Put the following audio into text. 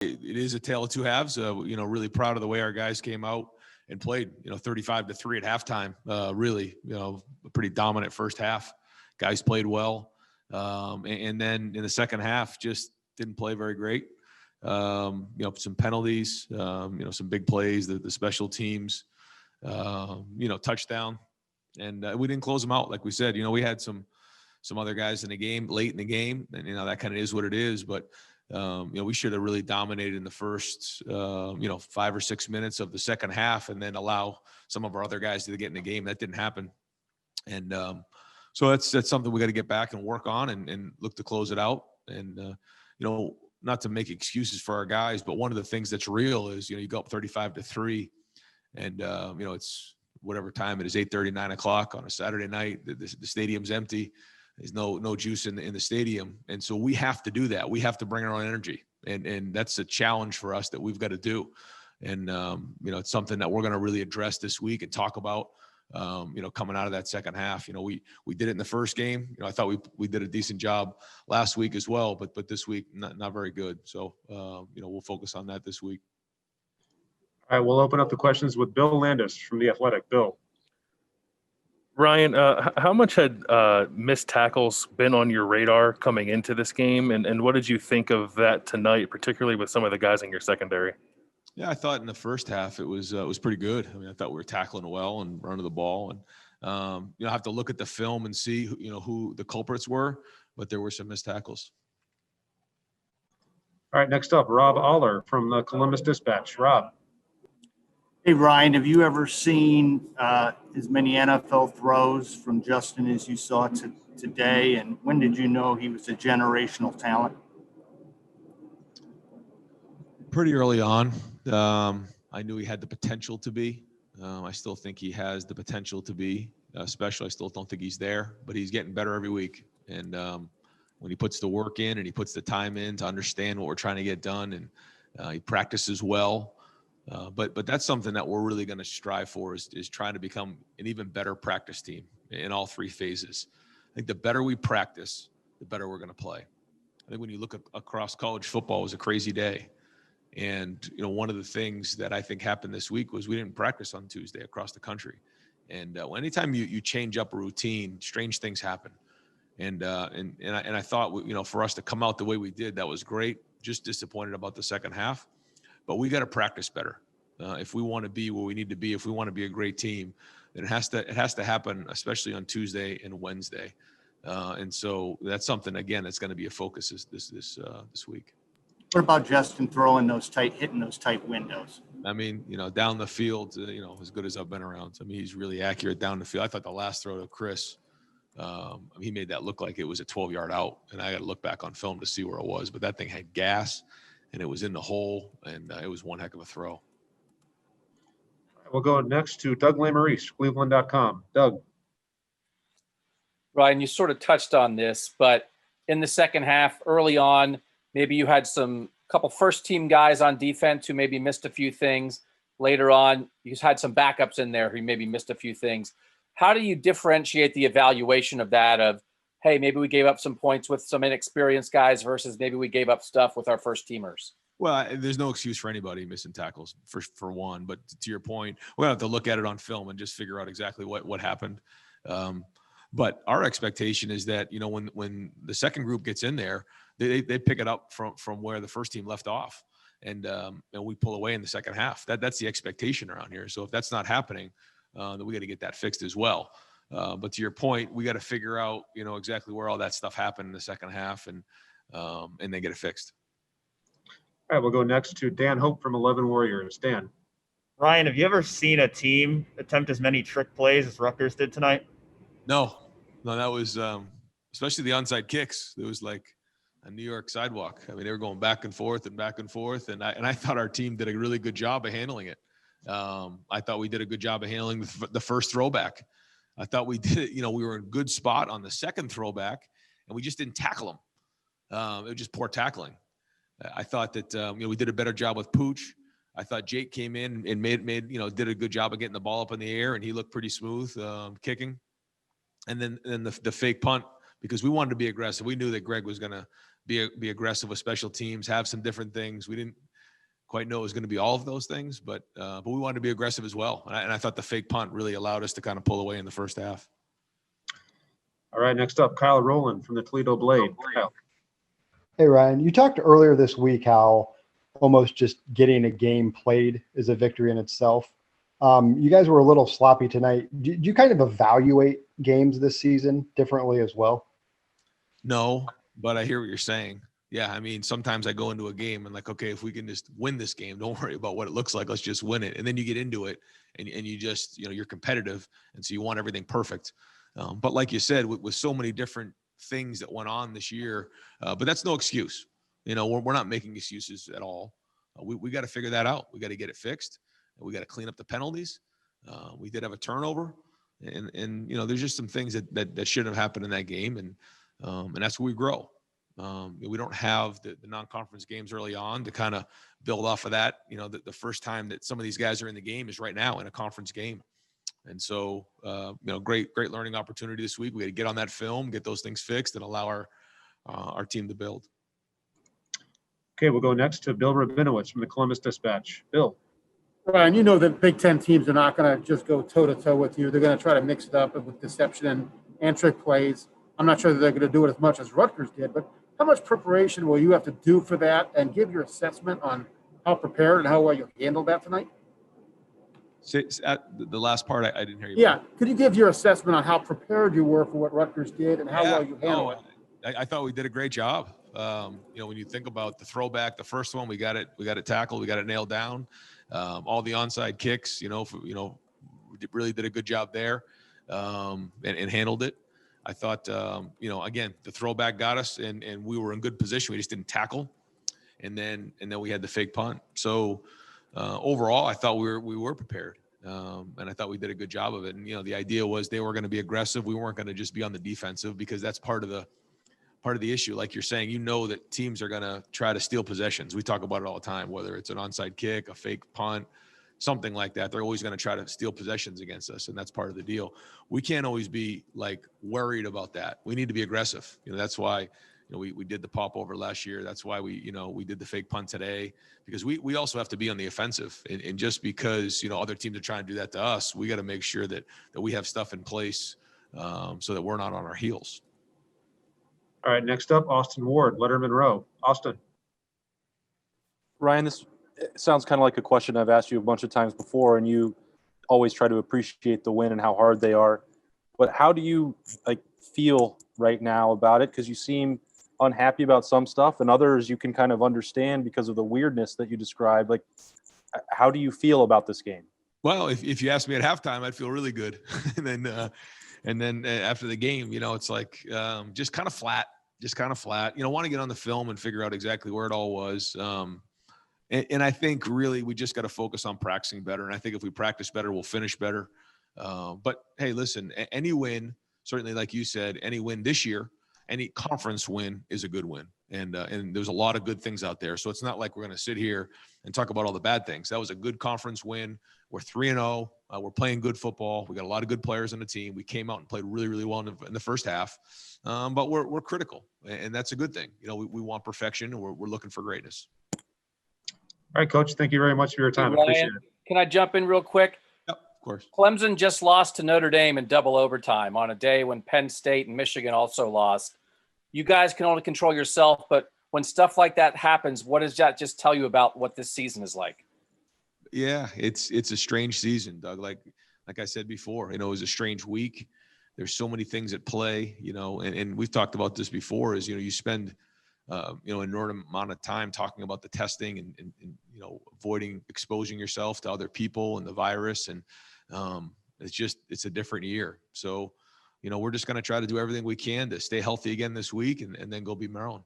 It is a tale of two halves. Really proud of the way our guys came out and played, 35-3 at halftime. Really, a pretty dominant first half. Guys played well. And then in the second half, just didn't play very great. Some penalties, some big plays, the special teams, touchdown. And we didn't close them out. Like we said, we had some other guys in the game, late in the game, and, that kind of is what it is. But, we should have really dominated in the first, 5 or 6 minutes of the second half and then allow some of our other guys to get in the game. That didn't happen. And so that's something we got to get back and work on and look to close it out. And, not to make excuses for our guys, but one of the things that's real is, you go up 35-3 and, it's whatever time it is, 8:30, 9 o'clock on a Saturday night, the stadium's empty. There's no juice in the stadium. And so we have to do that. We have to bring our own energy. And that's a challenge for us that we've got to do. And, it's something that we're going to really address this week and talk about, coming out of that second half. We did it in the first game. I thought we did a decent job last week as well, but this week, not very good. So, we'll focus on that this week. All right, we'll open up the questions with Bill Landis from The Athletic. Bill. Ryan, how much had missed tackles been on your radar coming into this game, and what did you think of that tonight, particularly with some of the guys in your secondary? Yeah, I thought in the first half it was pretty good. I mean, I thought we were tackling well and running the ball, and I have to look at the film and see who the culprits were, but there were some missed tackles. All right, next up, Rob Aller from the Columbus Dispatch. Rob. Hey, Ryan, have you ever seen as many NFL throws from Justin as you saw today? And when did you know he was a generational talent? Pretty early on. I knew he had the potential to be. I still think he has the potential to be special. I still don't think he's there, but he's getting better every week. And when he puts the work in and he puts the time in to understand what we're trying to get done, and he practices well. But that's something that we're really going to strive for is trying to become an even better practice team in all three phases. I think the better we practice, the better we're going to play. I think when you look across college football, it was a crazy day. And, one of the things that I think happened this week was we didn't practice on Tuesday across the country. And anytime you change up a routine, strange things happen. And I thought, for us to come out the way we did, that was great. Just disappointed about the second half. But we got to practice better. If we want to be where we need to be, if we want to be a great team, then it has to happen, especially on Tuesday and Wednesday. And so that's something, again, that's going to be a focus this week. What about Justin hitting those tight windows? I mean, down the field, as good as I've been around. I mean, he's really accurate down the field. I thought the last throw to Chris, he made that look like it was a 12-yard out, and I got to look back on film to see where it was. But that thing had gas, and it was in the hole, and it was one heck of a throw. We'll go next to Doug Lesmerises, Cleveland.com. Doug. Ryan, you sort of touched on this, but in the second half, early on, maybe you had couple first-team guys on defense who maybe missed a few things. Later on, you had some backups in there who maybe missed a few things. How do you differentiate the evaluation of that of, hey, maybe we gave up some points with some inexperienced guys versus maybe we gave up stuff with our first-teamers? Well, there's no excuse for anybody missing tackles for one. But to your point, we're going to have to look at it on film and just figure out exactly what happened. But our expectation is that, when the second group gets in there, they pick it up from where the first team left off. And we pull away in the second half. That's the expectation around here. So if that's not happening, then we got to get that fixed as well. But to your point, we got to figure out, exactly where all that stuff happened in the second half and then get it fixed. All right, we'll go next to Dan Hope from 11 Warriors. Dan. Ryan, have you ever seen a team attempt as many trick plays as Rutgers did tonight? No, that was especially the onside kicks. It was like a New York sidewalk. I mean, they were going back and forth, and I thought our team did a really good job of handling it. I thought we did a good job of handling the first throwback. I thought we did it. We were in a good spot on the second throwback, and we just didn't tackle them. It was just poor tackling. I thought that we did a better job with Pooch. I thought Jake came in and made did a good job of getting the ball up in the air, and he looked pretty smooth kicking. And then the fake punt, because we wanted to be aggressive. We knew that Greg was going to be aggressive with special teams, have some different things. We didn't quite know it was going to be all of those things, but we wanted to be aggressive as well. And I thought the fake punt really allowed us to kind of pull away in the first half. All right, next up, Kyle Rowland from the Toledo Blade. Kyle. Hey, Ryan, you talked earlier this week how almost just getting a game played is a victory in itself. You guys were a little sloppy tonight. Do you kind of evaluate games this season differently as well? No, but I hear what you're saying. Yeah, I mean, sometimes I go into a game and like, okay, if we can just win this game, don't worry about what it looks like. Let's just win it. And then you get into it and you just, you're competitive. And so you want everything perfect. But like you said, with so many different things that went on this year, but that's no excuse. We're not making excuses at all. We got to figure that out. We got to get it fixed. We got to clean up the penalties. We did have a turnover, and there's just some things that shouldn't have happened in that game, and that's where we grow. We don't have the non-conference games early on to kind of build off of that. The first time that some of these guys are in the game is right now in a conference game. And so, great learning opportunity this week. We got to get on that film, get those things fixed, and allow our team to build. Okay, we'll go next to Bill Rabinowitz from the Columbus Dispatch. Bill. Ryan, you know that Big Ten teams are not going to just go toe-to-toe with you. They're going to try to mix it up with deception and trick plays. I'm not sure that they're going to do it as much as Rutgers did, but how much preparation will you have to do for that, and give your assessment on how prepared and how well you handled that tonight? At the last part, I didn't hear you. Yeah. Could you give your assessment on how prepared you were for what Rutgers did and how well you handled it? I thought we did a great job. When you think about the throwback, the first one, we got it tackled, we got it nailed down. All the onside kicks, really did a good job there, and handled it. I thought, again, the throwback got us, and we were in good position. We just didn't tackle, and then we had the fake punt. So overall, I thought we were prepared, and I thought we did a good job of it. And the idea was they were going to be aggressive. We weren't going to just be on the defensive, because that's part of the issue. Like you're saying, that teams are going to try to steal possessions. We talk about it all the time, whether it's an onside kick, a fake punt, something like that. They're always going to try to steal possessions against us, and that's part of the deal. We can't always be like worried about that. We need to be aggressive. That's why we did the pop over last year. That's why we did the fake punt today, because we also have to be on the offensive. And just because other teams are trying to do that to us, we got to make sure that we have stuff in place so that we're not on our heels. All right, next up, Austin Ward, Letterman Row. Austin. Ryan, this sounds kind of like a question I've asked you a bunch of times before, and you always try to appreciate the win and how hard they are. But how do you feel right now about it? Because you seem unhappy about some stuff, and others you can kind of understand because of the weirdness that you described. How do you feel about this game? Well, if you asked me at halftime, I'd feel really good. And then after the game, it's like just kind of flat. Want to get on the film and figure out exactly where it all was. And I think really we just got to focus on practicing better. And I think if we practice better, we'll finish better. But hey, listen, any win, certainly like you said, any win this year, any conference win is a good win. And there's a lot of good things out there. So it's not like we're going to sit here and talk about all the bad things. That was a good conference win. We're 3-0. We're playing good football. We got a lot of good players on the team. We came out and played really, really well in the first half. But we're critical, and that's a good thing. We want perfection, and we're looking for greatness. All right, Coach, thank you very much for your time. Ryan, Appreciate it. can I jump in real quick? Yep, of course. Clemson just lost to Notre Dame in double overtime on a day when Penn State and Michigan also lost. You guys can only control yourself, but when stuff like that happens, what does that just tell you about what this season is like? Yeah, it's a strange season, Doug. Like I said before, it was a strange week. There's so many things at play, and we've talked about this before, is, you spend, an enormous amount of time talking about the testing and avoiding exposing yourself to other people and the virus. And it's a different year. So, we're just going to try to do everything we can to stay healthy again this week and then go beat Maryland.